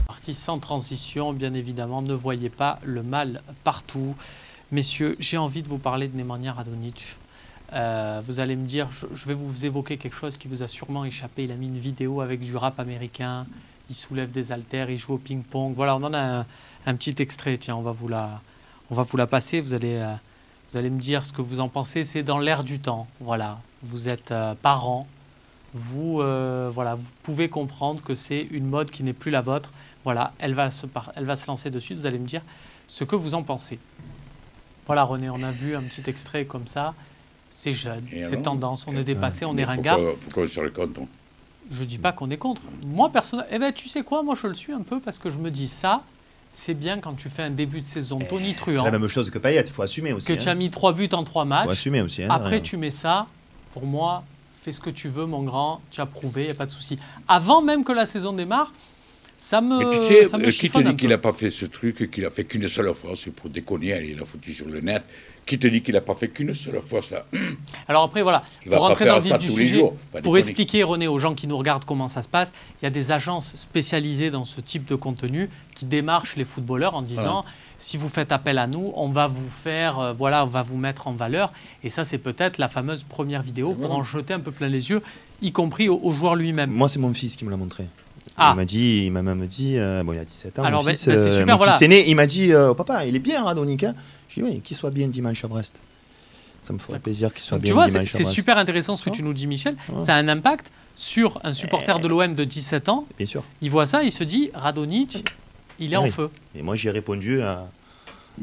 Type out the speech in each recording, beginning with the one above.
Partie sans transition, bien évidemment, ne voyez pas le mal partout. Messieurs, j'ai envie de vous parler de Nemanja Radonjic. Vous allez me dire, je vais vous évoquer quelque chose qui vous a sûrement échappé. Il a mis une vidéo avec du rap américain, il soulève des haltères, il joue au ping-pong. Voilà, on en a un petit extrait. Tiens, on va vous la passer. Vous allez me dire ce que vous en pensez. C'est dans l'air du temps. Voilà, vous êtes parents. Vous pouvez comprendre que c'est une mode qui n'est plus la vôtre. Voilà, elle va se lancer dessus. Vous allez me dire ce que vous en pensez. Voilà, René, on a vu un petit extrait comme ça. C'est jeune, c'est tendance, on est dépassé, on est ringard. Pourquoi on serait contre? Je ne dis pas qu'on est contre. Moi, personnellement, eh ben, tu sais quoi, moi je le suis un peu parce que je me dis ça, c'est bien quand tu fais un début de saison tonitruant. C'est la même chose que Payet, il faut assumer aussi. Que tu as mis 3 buts en 3 matchs. Il faut assumer aussi. Après, tu mets ça, pour moi, fais ce que tu veux, mon grand, tu as prouvé, il n'y a pas de souci. Avant même que la saison démarre, ça me qui te dit qu'il n'a pas fait ce truc, qu'il a fait qu'une seule fois? C'est pour déconner, allez, il l'a foutu sur le net. Qui te dit qu'il n'a pas fait qu'une seule fois ça? Alors après, voilà, pour rentrer dans le vif du sujet, pour expliquer, René, aux gens qui nous regardent comment ça se passe, il y a des agences spécialisées dans ce type de contenu qui démarchent les footballeurs en disant si vous faites appel à nous, on va vous faire, on va vous mettre en valeur. Et ça, c'est peut-être la fameuse première vidéo pour en jeter un peu plein les yeux, y compris au joueur lui-même. Moi, c'est mon fils qui me l'a montré. Il m'a même dit, bon, il a 17 ans. Alors, mon fils, c'est super, mon fils aîné, il m'a dit, papa, il est bien, Radonjic. J'ai dit, oui, qu'il soit bien dimanche à Brest. Ça me ferait plaisir qu'il soit bien dimanche à Brest. Tu vois, c'est super intéressant ce que tu nous dis, Michel. Ça a un impact sur un supporter de l'OM de 17 ans. Bien sûr. Il voit ça, il se dit, Radonjic, il est en feu. Et moi, j'ai répondu à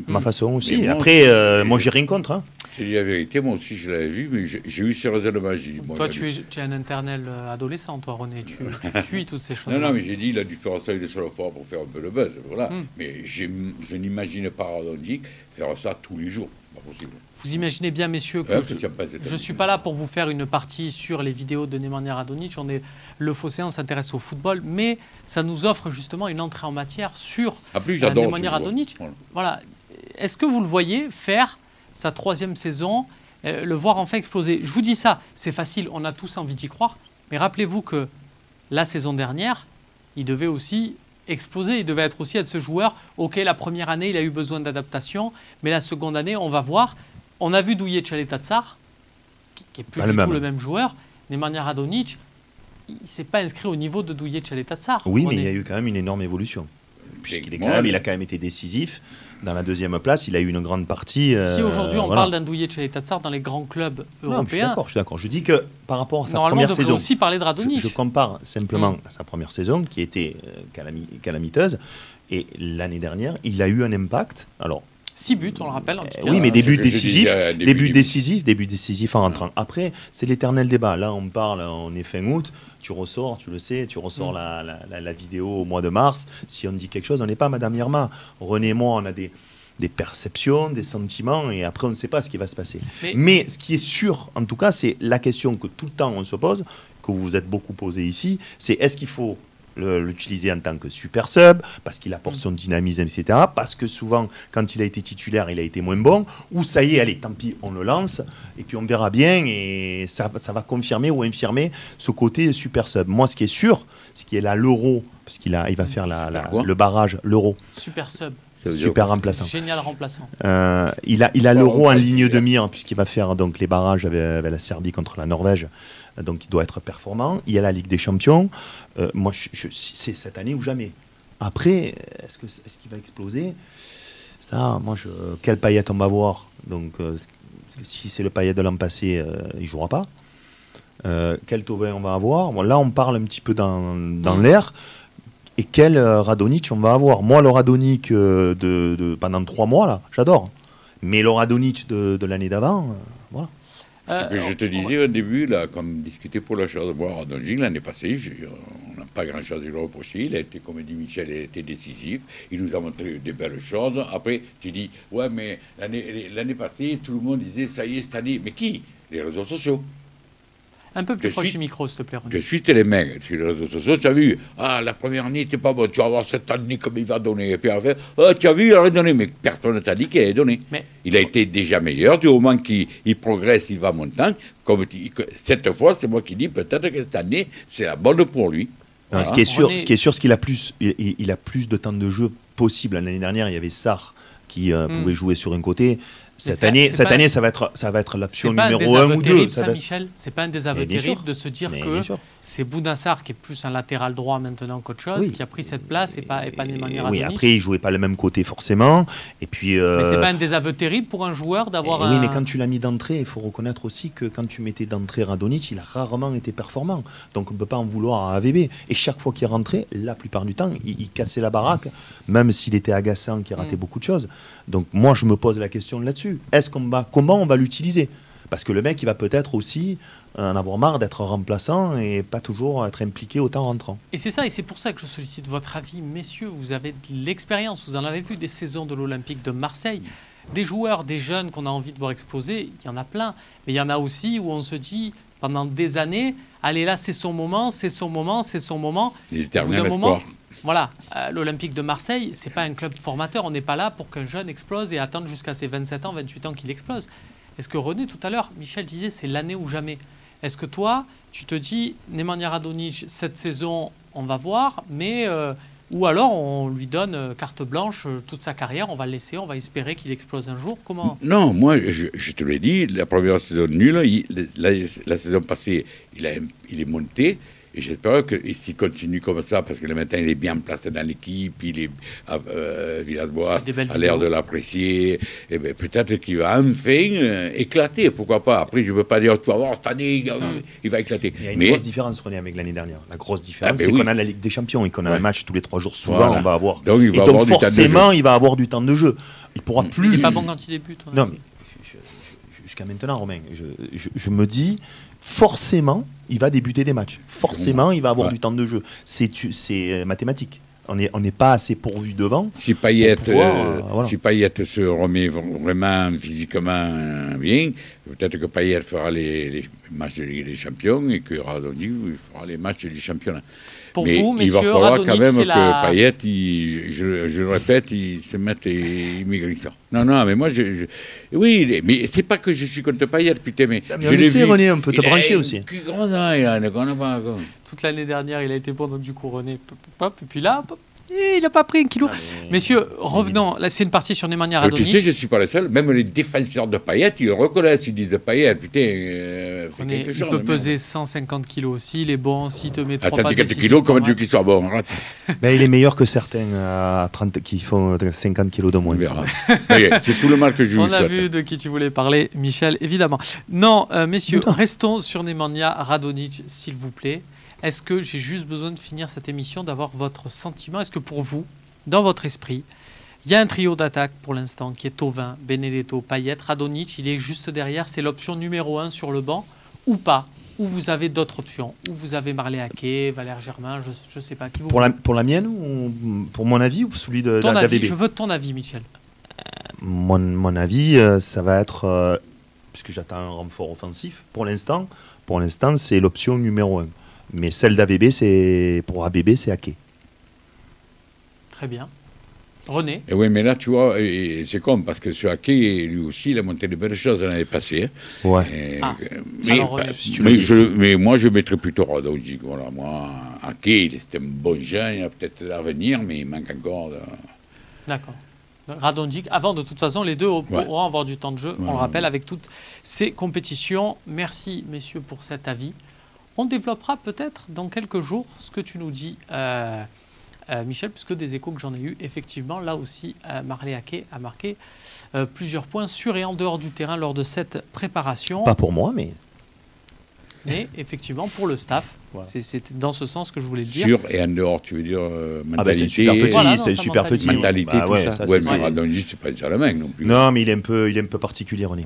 ma façon aussi. Après, moi, j'ai rien contre. C'est la vérité, moi aussi je l'avais vu, mais j'ai eu ce raisonnement. Toi, tu es un éternel adolescent, toi, René. Tu suis toutes ces choses. Non, mais j'ai dit, il a dû faire ça une seule fois pour faire un peu le buzz. Voilà. Mais je n'imagine pas Radonjic faire ça tous les jours. C'est pas possible. Vous imaginez bien, messieurs, que je ne suis pas là pour vous faire une partie sur les vidéos de Nemanja Radonjic. On est le Fossé, on s'intéresse au football, mais ça nous offre justement une entrée en matière sur Nemanja Radonjic. Voilà. Est-ce que vous le voyez faire sa 3e saison, le voir enfin exploser? Je vous dis ça, c'est facile, on a tous envie d'y croire, mais rappelez-vous que la saison dernière, il devait aussi exploser, il devait être ce joueur. Ok, la première année, il a eu besoin d'adaptation, mais la seconde année, on va voir. On a vu Douye Tchaletatsar, qui est plus du tout le même joueur. Nemanja Radonjic, il ne s'est pas inscrit au niveau de Douye Tchaletatsar. Oui, mais il y a eu quand même une énorme évolution. Il a quand même été décisif. Dans la 2e place, il a eu une grande partie. Si aujourd'hui on parle d'un Douye Tchaletatsar dans les grands clubs européens. Je suis d'accord. Je dis que par rapport à sa première saison. On peut aussi parler de Radonjic. Je compare simplement à sa première saison qui était calamiteuse. Et l'année dernière, il a eu un impact. Alors, 6 buts, on le rappelle. En tout cas. Oui, mais début décisif en rentrant. Après, c'est l'éternel débat. Là, on est fin août. Tu ressors, tu le sais, la vidéo au mois de mars. Si on dit quelque chose, on n'est pas Madame Irma. René et moi, on a des perceptions, des sentiments, et après, on ne sait pas ce qui va se passer. Mais ce qui est sûr, en tout cas, c'est la question que tout le temps on se pose, que vous vous êtes beaucoup posé ici, c'est est-ce qu'il faut l'utiliser en tant que super sub, parce qu'il apporte son dynamisme, etc. Parce que souvent, quand il a été titulaire, il a été moins bon, ou ça y est, allez, tant pis, on le lance, et puis on verra bien, et ça va confirmer ou infirmer ce côté super sub. Moi, ce qui est sûr, c'est qu'il est là l'Euro, parce qu'il va faire le barrage, l'Euro. Super sub. Super remplaçant. Génial remplaçant. Il a l'Euro en ligne de mire, puisqu'il va faire donc les barrages avec la Serbie contre la Norvège. Donc il doit être performant. Il y a la Ligue des Champions. Moi, c'est cette année ou jamais. Après, est-ce qu'il va exploser? Ça, moi, quel Payet on va voir? Donc, si c'est le Payet de l'an passé, il ne jouera pas. Quel Thauvin on va avoir? Bon, là, on parle un petit peu dans l'air. Et quel Radonjic on va avoir? Moi, le Radonjic pendant 3 mois, là, j'adore. Mais le Radonjic de l'année d'avant, voilà. Ce que je te disais au début, là, comme discuter pour la chose de moi, Radonjic, l'année passée, on n'a pas grand-chose à lui reprocher. Il a été, comme dit Michel, il a été décisif. Il nous a montré des belles choses. Après, tu dis, ouais, mais l'année passée, tout le monde disait, ça y est, cette année. Mais qui? Les réseaux sociaux. Un peu plus De proche suite- du micro, s'il te plaît, René. De suite, les mecs, sur les réseaux sociaux, tu as vu, ah, la première année, t'es pas bon, tu vas voir cette année comme il va donner. Et puis après, ah, tu as vu, il aurait donné, mais personne ne t'a dit qu'il allait donner. Mais- Il a été déjà meilleur, du moment qu'il progresse, il va montant. Cette fois, c'est moi qui dis, peut-être que cette année, c'est la bonne pour lui. Voilà. Ce qui est sûr, René- c'est qu'il a plus, il a plus de temps de jeu possible. L'année dernière, il y avait Sarr qui pouvait jouer sur un côté. Cette ça, année, c'est pas- ça va être l'option C'est pas un numéro 1 désaveu ou 2. terrible, ça, Michel. C'est pas un désaveu Mais bien terrible sûr. de se dire Mais que bien sûr. c'est Bounassar qui est plus un latéral droit maintenant qu'autre chose, Oui. qui a pris cette place et pas Nemanja Oui, Radonjic. après, il jouait pas le même côté forcément. Et puis. Mais c'est pas un désaveu terrible pour un joueur d'avoir un. Oui, mais quand tu l'as mis d'entrée, il faut reconnaître aussi que quand tu mettais d'entrée Radonjic, il a rarement été performant. Donc on ne peut pas en vouloir à AVB. Et chaque fois qu'il rentrait, la plupart du temps, il cassait la baraque, même s'il était agaçant, qu'il ratait beaucoup de choses. Donc moi, je me pose la question là-dessus. Comment on va l'utiliser? Parce que le mec, il va peut-être aussi en avoir marre d'être remplaçant et pas toujours être impliqué autant rentrant. Et c'est ça, et c'est pour ça que je sollicite votre avis. Messieurs, vous avez de l'expérience, vous en avez vu des saisons de l'Olympique de Marseille. Des joueurs, des jeunes qu'on a envie de voir exploser, il y en a plein. Mais il y en a aussi où on se dit, pendant des années, allez là, c'est son moment, c'est son moment, c'est son moment. Les Au bout éternels d'un moment, espoirs. voilà, l'Olympique de Marseille, c'est pas un club formateur. On n'est pas là pour qu'un jeune explose et attendre jusqu'à ses 27 ans, 28 ans qu'il explose. Est-ce que René, tout à l'heure, Michel disait, c'est l'année ou jamais. Est-ce que toi, tu te dis, Nemanja Radonjic, cette saison, on va voir, mais ou alors on lui donne carte blanche toute sa carrière, on va le laisser, on va espérer qu'il explose un jour. Comment? Non, moi, je te l'ai dit, la première saison nulle, la saison passée, il est monté. Et j'espère que s'il continue comme ça, parce que le matin, il est bien placé dans l'équipe, il est Villas-Boas Fait des belles a l'air vidéos. de l'apprécier, et bien, peut-être qu'il va enfin éclater, pourquoi pas. Après, je ne veux pas dire, tu vas voir, cette année, il va éclater. Il y a une Mais grosse différence, René, avec l'année dernière. La grosse différence, ben c'est oui. qu'on a la Ligue des Champions et qu'on a Ouais. un match tous les 3 jours. Souvent, Voilà. on va avoir. Donc, il va et donc, avoir du temps de forcément, jeu. il va avoir du temps de jeu. Il pourra Il plus. n'est pas bon quand il débute. Non, mais jusqu'à maintenant, Romain, je me dis, forcément, il va débuter des matchs. Forcément, il va avoir Ouais. du temps de jeu. C'est mathématique. On n'est pas assez pourvu devant. si Payet, pour pouvoir, voilà. si Payet se remet vraiment physiquement bien, peut-être que Payet fera les matchs de Ligue des Champions et que Radonjic fera les matchs du championnat. Pour Mais vous, il va messieurs, falloir Radonjic, quand même c'est que la... Payet, je le répète, il se mette immigrissant. Non, mais moi, oui, mais c'est pas que je suis contre Payet, putain, mais Ah, mais je on le l'ai sait, vu. René, on peut te Il a brancher un aussi. cul grand, il a ne connaît pas encore. Toute l'année dernière, il a été bon, donc du coup, René, et puis là, il n'a pas pris un kilo. Messieurs, revenons. Là, c'est une partie sur Nemanja Tu sais, Radonjic. je ne suis pas le seul. Même les défenseurs de Payet, ils le reconnaissent. Ils disent Payet, putain, fais René, quelque il chose. peut merde. peser 150 kilos. S'il est bon, s'il te met À 3 passes 150 décisives kilos, par comment tu veux match, qu'il soit bon? Arrête. Ben, il est meilleur que certains à 30, qui font 50 kilos de moins. On verra. C'est tout le mal que je vous On a souhaite. vu de qui tu voulais parler, Michel, évidemment. Non, messieurs, Putain. restons sur Nemanja Radonjic, s'il vous plaît. Est-ce que j'ai juste besoin de finir cette émission, d'avoir votre sentiment? Est-ce que pour vous, dans votre esprit, il y a un trio d'attaque pour l'instant qui est Thauvin, Benedetto, Payet, Radonjic, il est juste derrière, c'est l'option numéro 1 sur le banc, ou pas? Ou vous avez d'autres options? Ou vous avez Marley Haké, Valère Germain, je ne sais pas. Qui vous... Pour la mienne ou pour mon avis ou celui ton avis, d'AVB? je veux ton avis, Michel. Mon avis, ça va être, puisque j'attends un renfort offensif, pour l'instant, c'est l'option numéro 1. Mais celle d'AVB, pour ABB, c'est Haké. Très bien. René? Et oui, mais là, tu vois, c'est comme parce que ce Haké, lui aussi, il a monté de belles choses l'année passée. Hein. Ouais. Et, Ah. mais, Alors, René, si tu le dis. mais moi, je mettrais plutôt Radonjic. Voilà, moi, Haké, c'était un bon jeune, il a peut-être l'avenir, mais il manque encore de... D'accord. Radonjic, avant de toute façon, les deux pourront avoir du temps de jeu, on le rappelle, avec toutes ces compétitions. Merci, messieurs, pour cet avis. On développera peut-être dans quelques jours ce que tu nous dis, Michel, puisque des échos que j'en ai eu, effectivement, là aussi, Marley Haké a marqué plusieurs points sur et en dehors du terrain lors de cette préparation. Pas pour moi, mais Mais effectivement, pour le staff, Voilà. c'est dans ce sens que je voulais le dire. Sur et en dehors, tu veux dire, ah ben c'est mentalité, super petit, Voilà, non, c'est sa super mentalité. petit. mentalité, Bah tout ouais, ça. ça, Ouais, c'est- mais Radonjic, c'est pas un salamin non plus. Non, mais il est un peu particulier, René.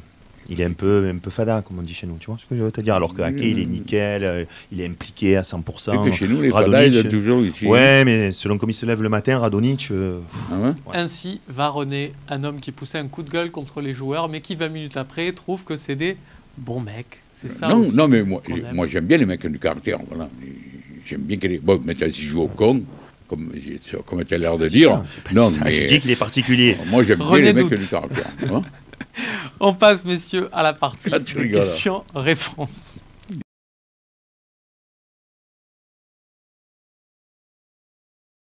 Il est un peu fada, comme on dit chez nous, tu vois ce que je veux te dire. Alors que Haké, il est nickel, il est impliqué à 100%. Et que chez nous, les Radonjic, fadas, ils ont toujours ici. Ouais, mais selon comme il se lève le matin, Radonjic, Ah ouais. Ainsi va René, un homme qui poussait un coup de gueule contre les joueurs, mais qui 20 minutes après trouve que c'est des bons mecs. C'est ça Non, aussi non, mais qu'on aime. moi j'aime bien les mecs qui ont du caractère. Voilà. J'aime bien que les. Bon, maintenant, si je joue au con, comme tu as l'air de dire. Non, mais. Je dis qu'il est particulier. Moi, j'aime bien René les mecs qui ont doute. du caractère. Hein. On passe, messieurs, à la partie Ah, tu des rigoles. questions-réponses.